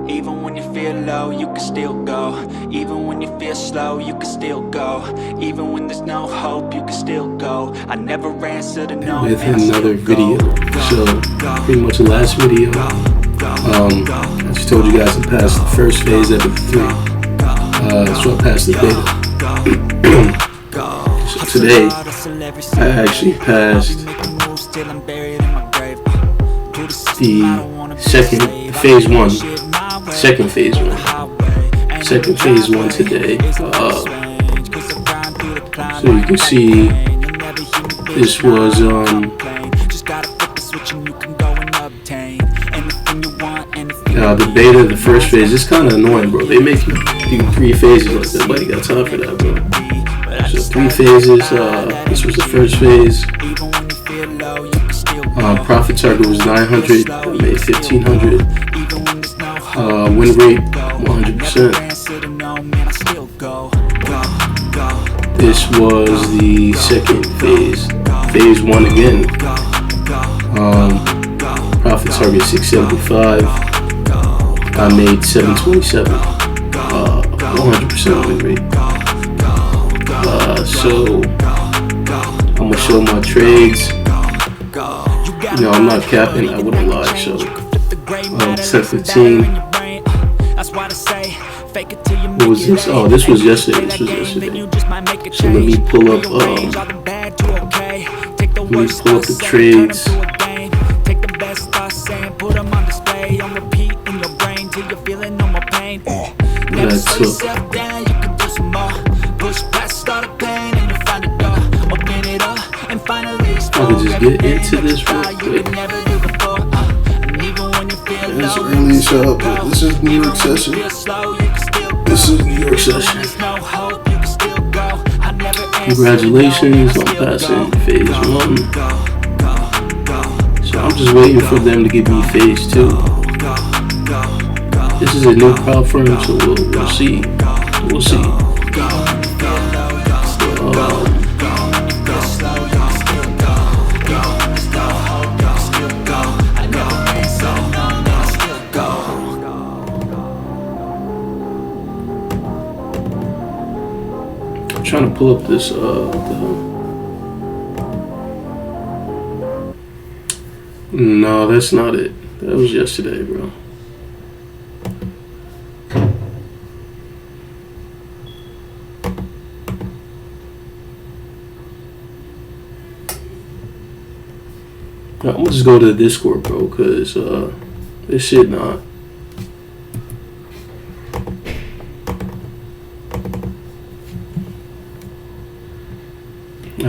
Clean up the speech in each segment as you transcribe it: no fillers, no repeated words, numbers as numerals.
Even when you feel low, you can still go. Even when you feel slow, you can still go. Even when there's no hope, you can still go. I never answer to no, with man, I another still video. So pretty much the last video, I just told you guys to pass the first phase of the 3. So I passed the beta. So today I actually passed the phase 1 today. So you can see this was the beta, the first phase. It's kind of annoying, bro. They make you do 3 phases like that. Nobody got time for that, bro. So 3 phases. This was the first phase. Profit target was 900. I made 1500. Win rate 100%. This was the second phase. Phase 1 again. Profit target 675. I made 727. 100% win rate. So I'm gonna show my trades. No, I'm not capping. I wouldn't lie. So 10:15. What was this? Oh, this was yesterday. So let me pull up. The trades. That I took. I could just get into this real quick. It's early as hell, but this is New York session. Congratulations on passing phase 1. So I'm just waiting for them to give me phase 2. This is a new prop firm, so we'll see. We'll see. Trying to pull up this no, that's not it. That was yesterday, bro. I'm gonna just go to the Discord, bro, cause this shit not.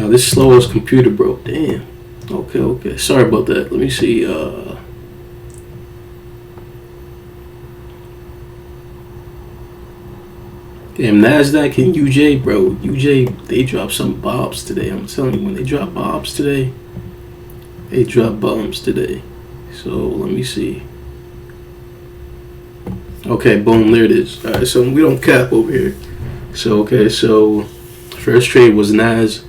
This slow as computer, bro. Damn. Okay. Sorry about that. Let me see. Damn, NASDAQ and UJ, bro. UJ, they dropped some bombs today. I'm telling you, when they drop bombs today, they drop bombs today. So let me see. Okay, boom, there it is. All right, so we don't cap over here. So okay, so first trade was NAS.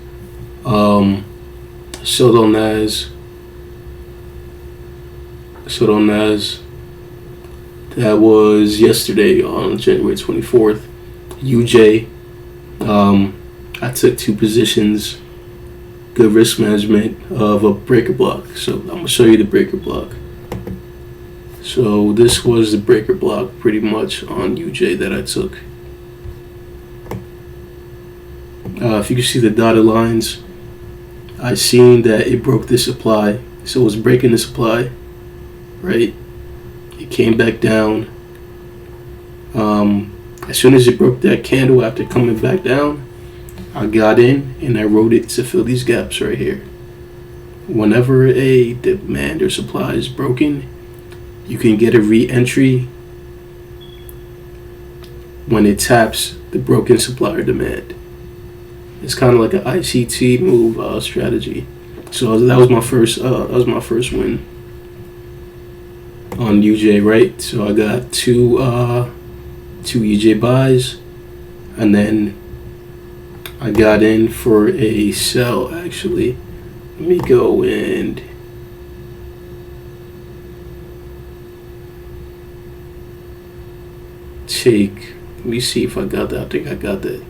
Sold on NAS. That was yesterday on January 24th. UJ. I took 2 positions. Good risk management of a breaker block. So I'm gonna show you the breaker block. So this was the breaker block pretty much on UJ that I took. If you can see the dotted lines, I seen that it broke the supply, so it was breaking the supply, right? It came back down. As soon as it broke that candle after coming back down, I got in and I rode it to fill these gaps right here. Whenever a demand or supply is broken, you can get a re-entry when it taps the broken supply or demand. It's kind of like an ICT move strategy. So that was my first win on UJ, right? So I got two UJ buys, and then I got in for a sell. Actually, let me go and take. Let me see if I got that. I think I got that.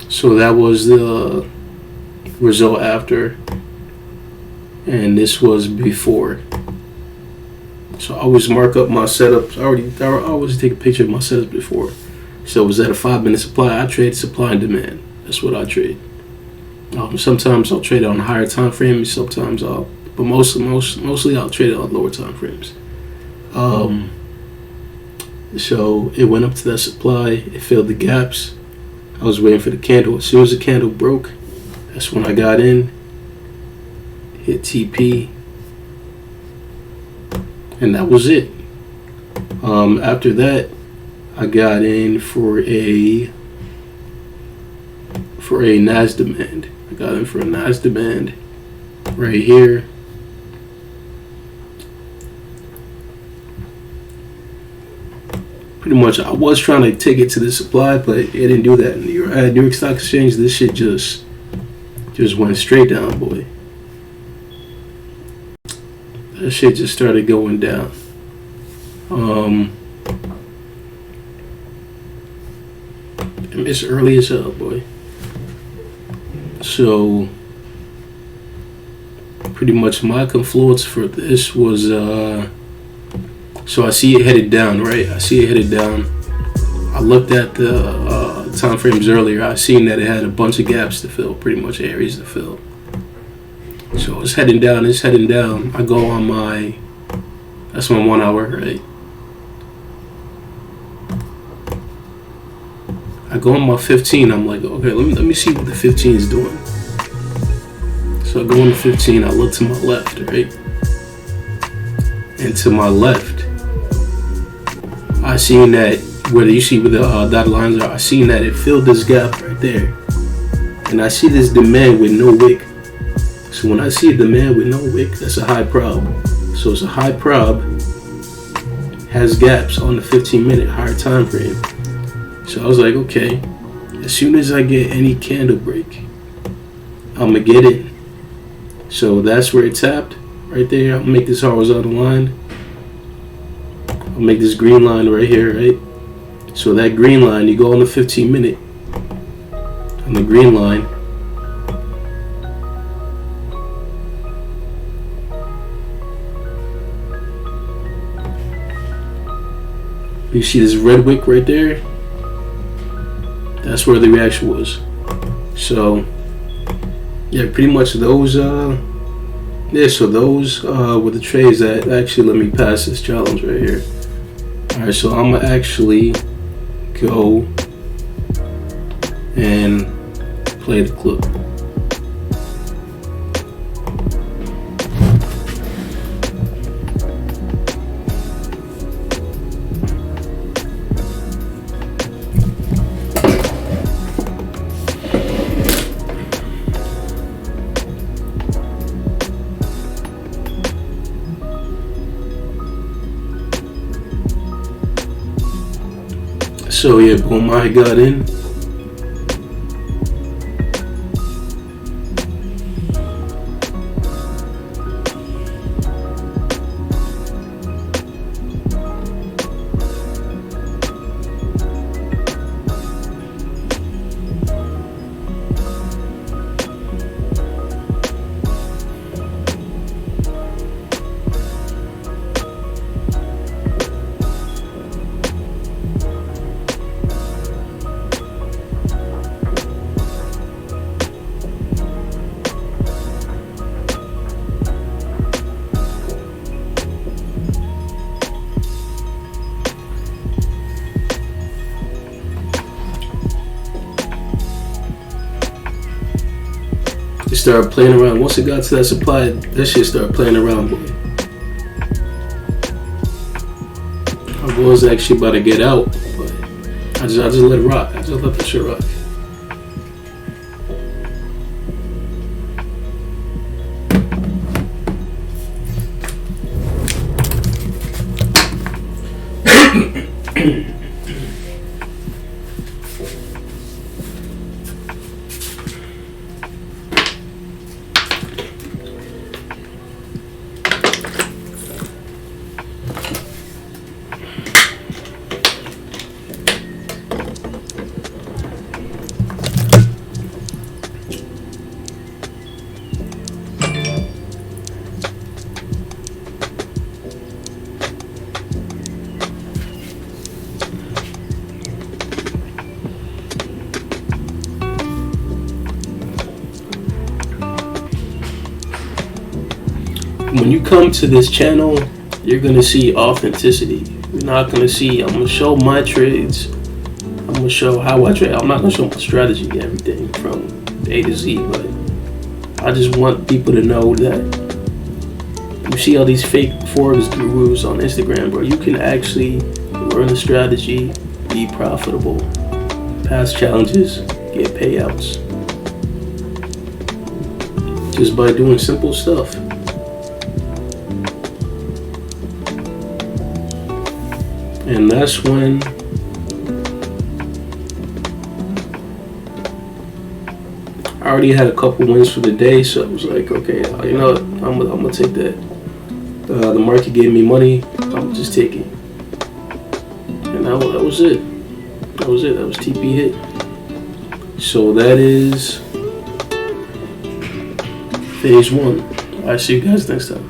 So that was the result after, and this was before. So I always mark up my setups. I always take a picture of my setups before. So it was at a 5-minute supply. I trade supply and demand. That's what I trade. Sometimes I'll trade on higher time frames. Sometimes but mostly I'll trade on lower time frames. So it went up to that supply. It filled the gaps. I was waiting for the candle. As soon as the candle broke, that's when I got in. Hit TP. And that was it. After that, I got in for a NAS demand. I got in for a NAS demand right here. Pretty much, I was trying to take it to the supply, but it didn't do that. At New York Stock Exchange, this shit just went straight down, boy. That shit just started going down. It's early as hell, boy. So pretty much my confluence for this was so I see it headed down, right? I see it headed down. I looked at the time frames earlier. I seen that it had a bunch of gaps to fill, pretty much areas to fill. So it's heading down. I go on that's my 1 hour, right? I go on my 15. I'm like, okay, let me see what the 15 is doing. So I go on the 15. I look to my left, right? And to my left, I seen that where you see where the dotted lines are. I seen that it filled this gap right there, and I see this demand with no wick. So when I see a demand with no wick, that's a high prob. So it's a high prob, has gaps on the 15-minute higher time frame. So I was like, okay, as soon as I get any candle break, I'm gonna get in. So that's where it tapped right there. I'll make this horizontal line. I'll make this green line right here, right? So that green line, you go on the 15-minute on the green line. You see this red wick right there? That's where the reaction was. So yeah, pretty much those so those were the trades that actually let me pass this challenge right here. Alright, so I'm gonna actually go and play the clip. So yeah, boom, I got in. It started playing around. Once it got to that supply, that shit started playing around, boy. I was actually about to get out, but I just let it rock. I just let that shit rock. you come to this channel, you're gonna see authenticity. You're not gonna see, I'm gonna show my trades, I'm gonna show how I trade. I'm not gonna show my strategy, everything from A to Z, but I just want people to know that you see all these fake Forex gurus on Instagram, bro. You can actually learn the strategy, be profitable, pass challenges, get payouts, just by doing simple stuff. And that's when I already had a couple wins for the day, so I was like, okay, you know what? I'm gonna take that. The market gave me money, I'm just taking. And that was it. That was it. That was TP hit. So that is phase one. I'll see you guys next time.